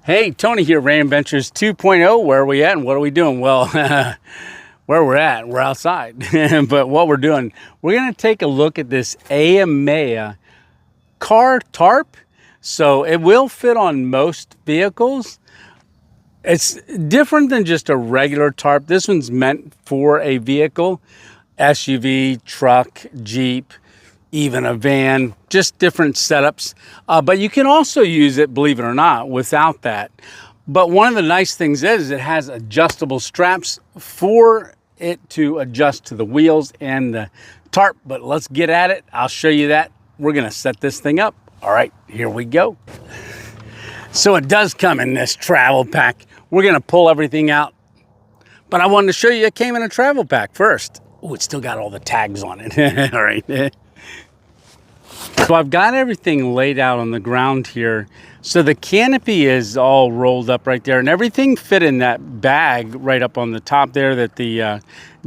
Hey, Tony here, Rain Ventures 2.0. Where are we at and what are we doing? Well, where we're at, we're outside. But what we're doing, we're going to take a look at this AYAMAYA Car Tarp. So it will fit on most vehicles. It's different than just a regular tarp. This one's meant for a vehicle, SUV, truck, Jeep, even a van, just different setups. But you can also use it, believe it or not, without that. But one of the nice things is it has adjustable straps for it to adjust to the wheels and the tarp. But let's get at it. I'll show you that. We're gonna set this thing up. All right, here we go. So it does come in this travel pack. We're gonna pull everything out. But I wanted to show you it came in a travel pack first. Oh, it's still got all the tags on it. All right. So I've got everything laid out on the ground here. So the canopy is all rolled up right there and everything fit in that bag right up on the top there that the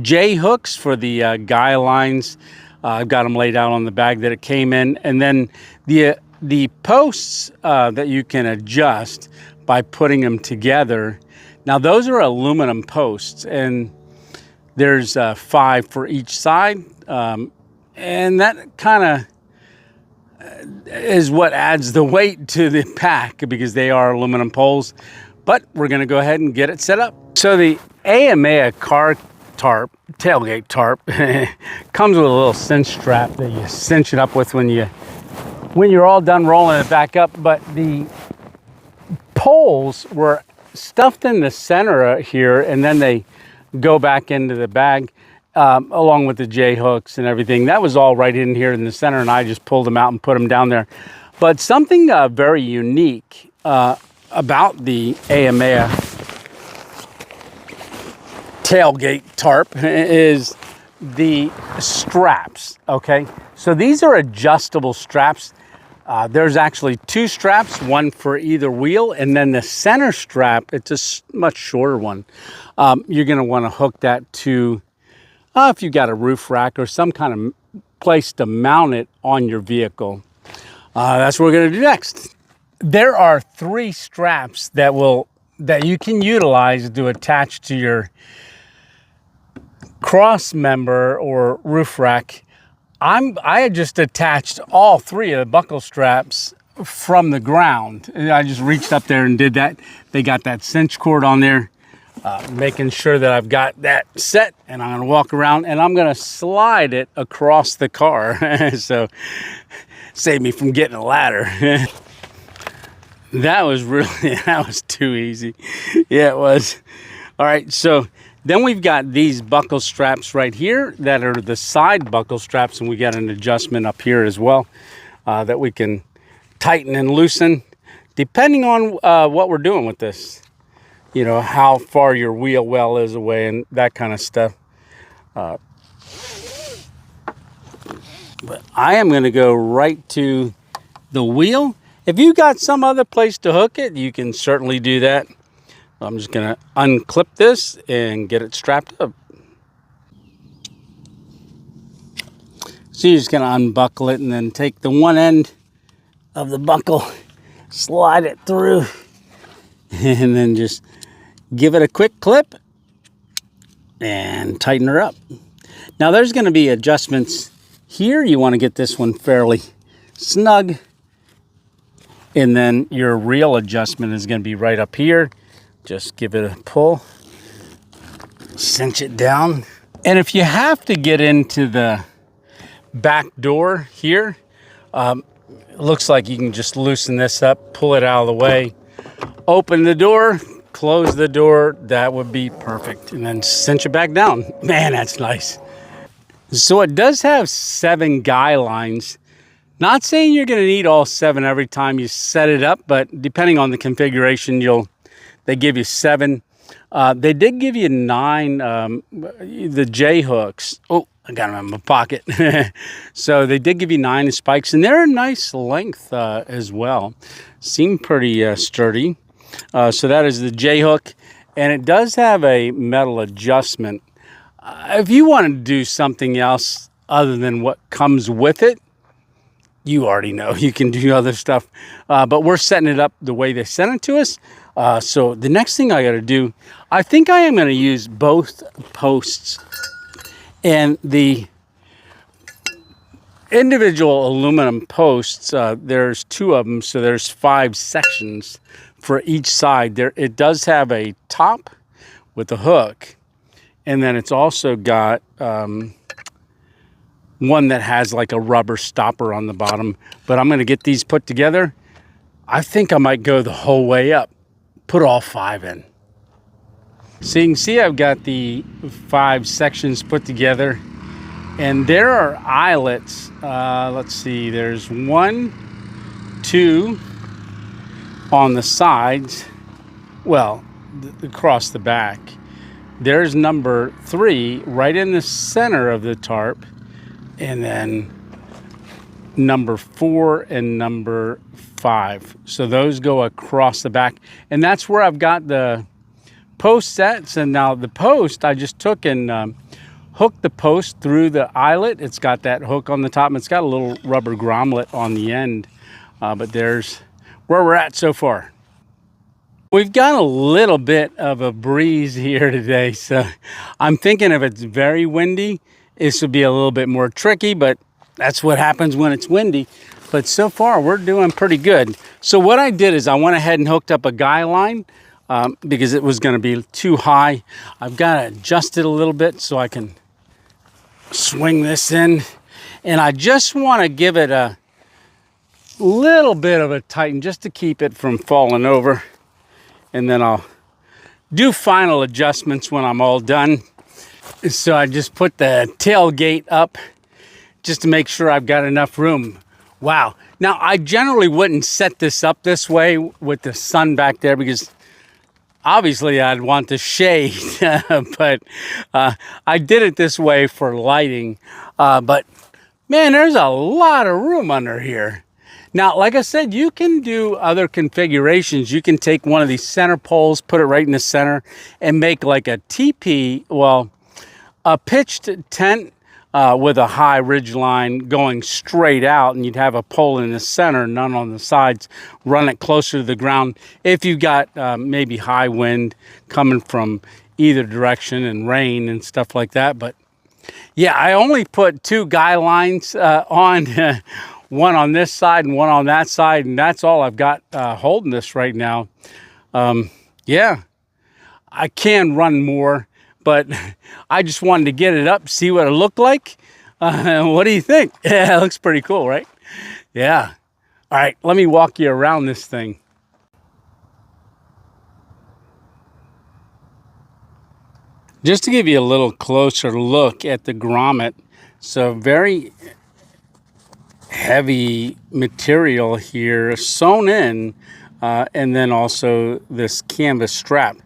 J hooks for the guy lines, I've got them laid out on the bag that it came in. And then the posts that you can adjust by putting them together. Now those are aluminum posts and there's 5 for each side. And that kind of is what adds the weight to the pack because they are aluminum poles. But we're gonna go ahead and get it set up. So the AYAMAYA Car Tarp, Tailgate Tarp, comes with a little cinch strap that you cinch it up with when you're all done rolling it back up. But the poles were stuffed in the center here and then they go back into the bag. Along with the J hooks and everything. That was all right in here in the center and I just pulled them out and put them down there. But something very unique about the AYAMAYA Tailgate Tarp is the straps, okay? So these are adjustable straps. There's actually 2 straps, one for either wheel, and then the center strap, it's a much shorter one. You're gonna wanna hook that to if you got a roof rack or some kind of place to mount it on your vehicle. That's what we're gonna do next. There are 3 straps that you can utilize to attach to your cross member or roof rack. I had just attached all 3 of the buckle straps from the ground. I just reached up there and did that. They got that cinch cord on there. Making sure that I've got that set and I'm gonna walk around and I'm gonna slide it across the car. So save me from getting a ladder. That was too easy. Yeah, it was. All right, so then we've got these buckle straps right here that are the side buckle straps and we got an adjustment up here as well that we can tighten and loosen depending on what we're doing with this. You know, how far your wheel well is away and that kind of stuff. But I am gonna go right to the wheel. If you got some other place to hook it, you can certainly do that. I'm just gonna unclip this and get it strapped up. So you're just gonna unbuckle it and then take the one end of the buckle, slide it through, and then just give it a quick clip and tighten her up. Now there's going to be adjustments here. You want to get this one fairly snug. And then your real adjustment is going to be right up here. Just give it a pull, cinch it down. And if you have to get into the back door here, it looks like you can just loosen this up, pull it out of the way, open the door, close the door, that would be perfect. And then cinch it back down. Man, that's nice. So it does have 7 guy lines. Not saying you're gonna need all 7 every time you set it up, but depending on the configuration, they give you 7. They did give you 9, the J hooks. Oh, I got them in my pocket. So they did give you 9 spikes and they're a nice length as well. Seem pretty sturdy. So that is the J hook and it does have a metal adjustment. If you want to do something else other than what comes with it, you already know you can do other stuff. But we're setting it up the way they sent it to us. So the next thing I got to do, I think I am going to use both posts, and the individual aluminum posts, there's 2 of them, so there's 5 sections for each side. There, it does have a top with a hook, and then it's also got one that has like a rubber stopper on the bottom. But I'm going to get these put together. I think I might go the whole way up, put all 5 in. So you can see I've got the 5 sections put together, and there are eyelets. Let's see, there's 1, 2 on the sides, well, across the back. There's number 3 right in the center of the tarp, and then number 4 and number 5. So those go across the back, and that's where I've got the post sets. And now the post, I just took and hooked the post through the eyelet. It's got that hook on the top, and it's got a little rubber grommet on the end. But there's where we're at so far. We've got a little bit of a breeze here today, so I'm thinking if it's very windy, this would be a little bit more tricky, but that's what happens when it's windy. But so far, we're doing pretty good. So what I did is I went ahead and hooked up a guy line because it was going to be too high. I've got to adjust it a little bit so I can swing this in. And I just want to give it a little bit of a tighten just to keep it from falling over. And then I'll do final adjustments when I'm all done. So I just put the tailgate up just to make sure I've got enough room. Wow. Now, I generally wouldn't set this up this way with the sun back there because obviously I'd want the shade, but I did it this way for lighting. But man, there's a lot of room under here. Now, like I said, you can do other configurations. You can take one of these center poles, put it right in the center, and make like a teepee, well, a pitched tent with a high ridge line going straight out, and you'd have a pole in the center, none on the sides, run it closer to the ground. If you've got maybe high wind coming from either direction and rain and stuff like that. But yeah, I only put 2 guy lines on, one on this side and one on that side, and that's all I've got holding this right now. Yeah, I can run more, but I just wanted to get it up, see what it looked like. What do you think? Yeah, it looks pretty cool, right? Yeah. All right, let me walk you around this thing. Just to give you a little closer look at the grommet. So very heavy material here, sewn in, and then also this canvas strap.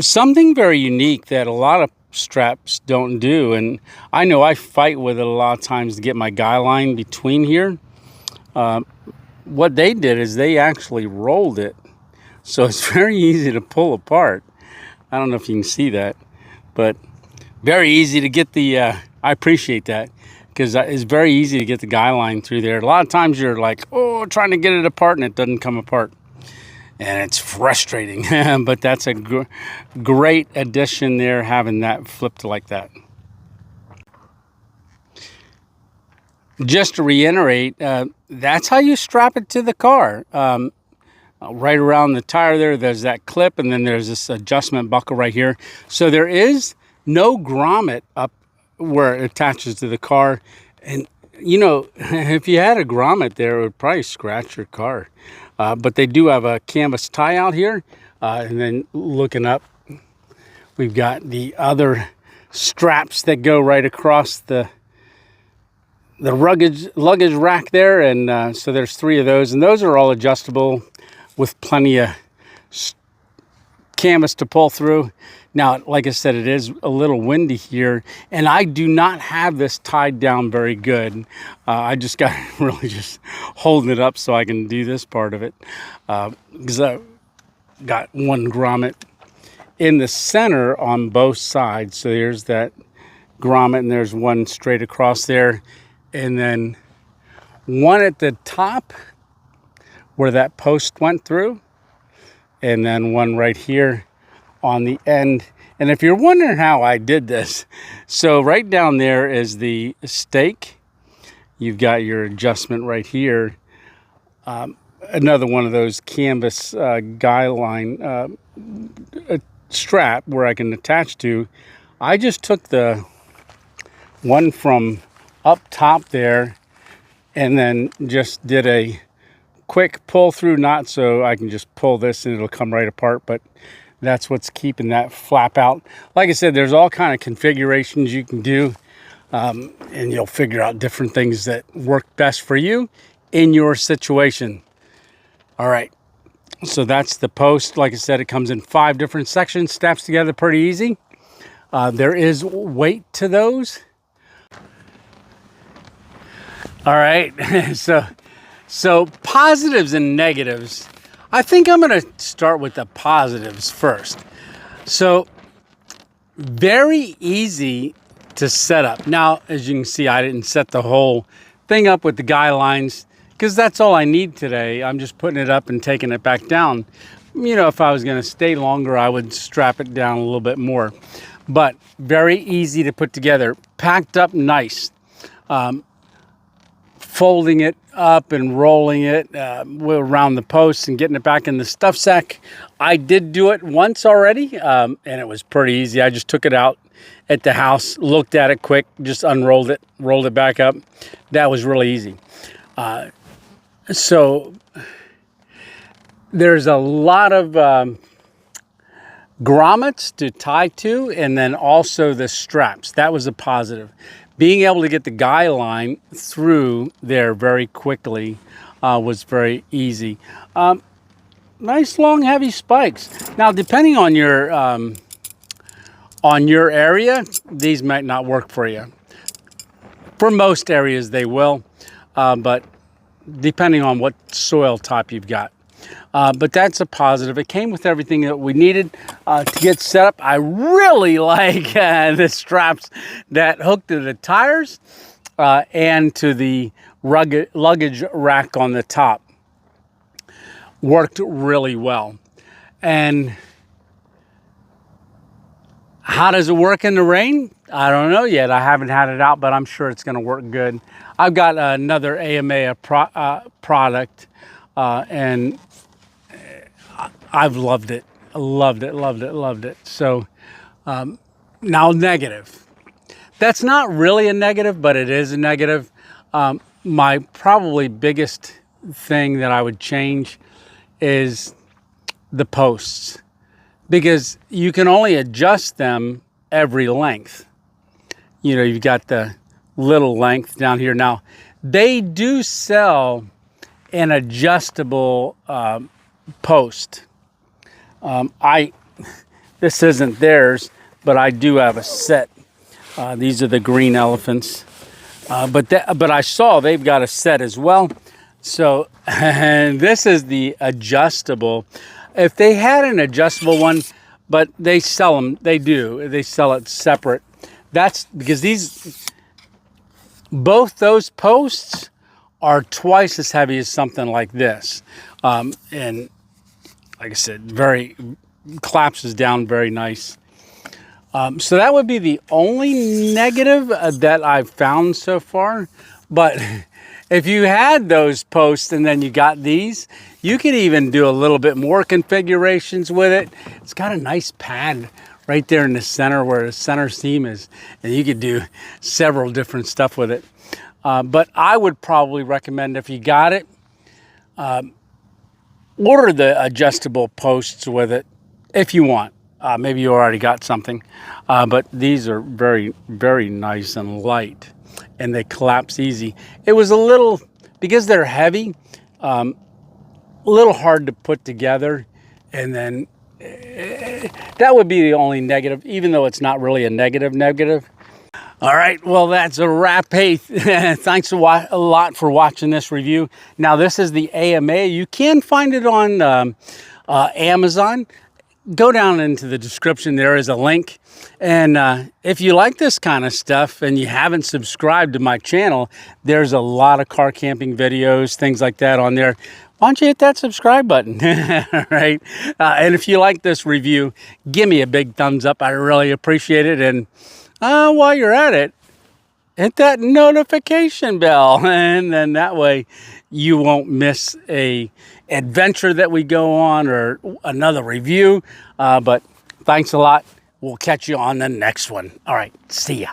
Something very unique that a lot of straps don't do, and I know I fight with it a lot of times to get my guy line between here. What they did is they actually rolled it, so it's very easy to pull apart. I don't know if you can see that, but very easy to get the, I appreciate that, because it's very easy to get the guy line through there. A lot of times you're like, oh, trying to get it apart and it doesn't come apart. And it's frustrating, but that's a great addition there, having that flipped like that. Just to reiterate, that's how you strap it to the car. Right around the tire there, there's that clip, and then there's this adjustment buckle right here. So there is no grommet up where it attaches to the car. And, you know, if you had a grommet there, it would probably scratch your car. But they do have a canvas tie out here. And then looking up, we've got the other straps that go right across the luggage rack there. And so there's 3 of those. And those are all adjustable with plenty of canvas to pull through. Now, like I said, it is a little windy here, and I do not have this tied down very good. I just got really just holding it up so I can do this part of it, because I got one grommet in the center on both sides. So there's that grommet, and there's one straight across there, and then one at the top where that post went through. and then one right here on the end. And if you're wondering how I did this, so right down there is the stake. You've got your adjustment right here. Another one of those canvas guy line strap where I can attach to. I just took the one from up top there and then just did a quick pull through knot, so I can just pull this and it'll come right apart. But that's what's keeping that flap out. Like I said, there's all kind of configurations you can do, and you'll figure out different things that work best for you in your situation. All right, so that's the post. Like I said, it comes in 5 different sections, snaps together pretty easy. There is weight to those. All right, so positives and negatives. I think I'm going to start with the positives first. So very easy to set up. Now, as you can see, I didn't set the whole thing up with the guy lines because that's all I need today. I'm just putting it up and taking it back down. You know, if I was going to stay longer, I would strap it down a little bit more. But very easy to put together, packed up nice. Folding it up and rolling it around the posts and getting it back in the stuff sack. I did do it once already, and it was pretty easy. I just took it out at the house, looked at it quick, just unrolled it, rolled it back up. That was really easy. So there's a lot of grommets to tie to, and then also the straps. That was a positive. Being able to get the guy line through there very quickly was very easy. Nice long heavy spikes. Now, depending on your area, these might not work for you. For most areas they will, but depending on what soil type you've got. But that's a positive. It came with everything that we needed to get set up. I really like the straps that hook to the tires and to the luggage rack on the top. Worked really well. And how does it work in the rain? I don't know yet. I haven't had it out, but I'm sure it's going to work good. I've got another AYAMAYA product, and I've loved it. Loved it. So now negative. That's not really a negative, but it is a negative. My probably biggest thing that I would change is the posts, because you can only adjust them every length. You know, you've got the little length down here. Now, they do sell an adjustable post. This isn't theirs, but I do have a set. These are the green elephants. But I saw they've got a set as well. So, and this is the adjustable. If they had an adjustable one, but they sell them, they sell it separate. That's because both those posts are twice as heavy as something like this. And like I said, collapses down very nice. So that would be the only negative that I've found so far. But if you had those posts and then you got these, you could even do a little bit more configurations with it. It's got a nice pad right there in the center where the center seam is, and you could do several different stuff with it. But I would probably recommend, if you got it, order the adjustable posts with it if you want. Maybe you already got something, but these are very, very nice and light, and they collapse easy. It was a little, because they're heavy, a little hard to put together, and then that would be the only negative, even though it's not really a negative. All right, well, that's a wrap. Hey, thanks a lot for watching this review. Now, this is the AYAMAYA. You can find it on Amazon. Go down into the description. There is a link. And if you like this kind of stuff and you haven't subscribed to my channel, there's a lot of car camping videos, things like that on there. why don't you hit that subscribe button, right? And if you like this review, give me a big thumbs up. I really appreciate it. And while you're at it, hit that notification bell, and then that way you won't miss a adventure that we go on or another review. But thanks a lot. We'll catch you on the next one. All right, see ya.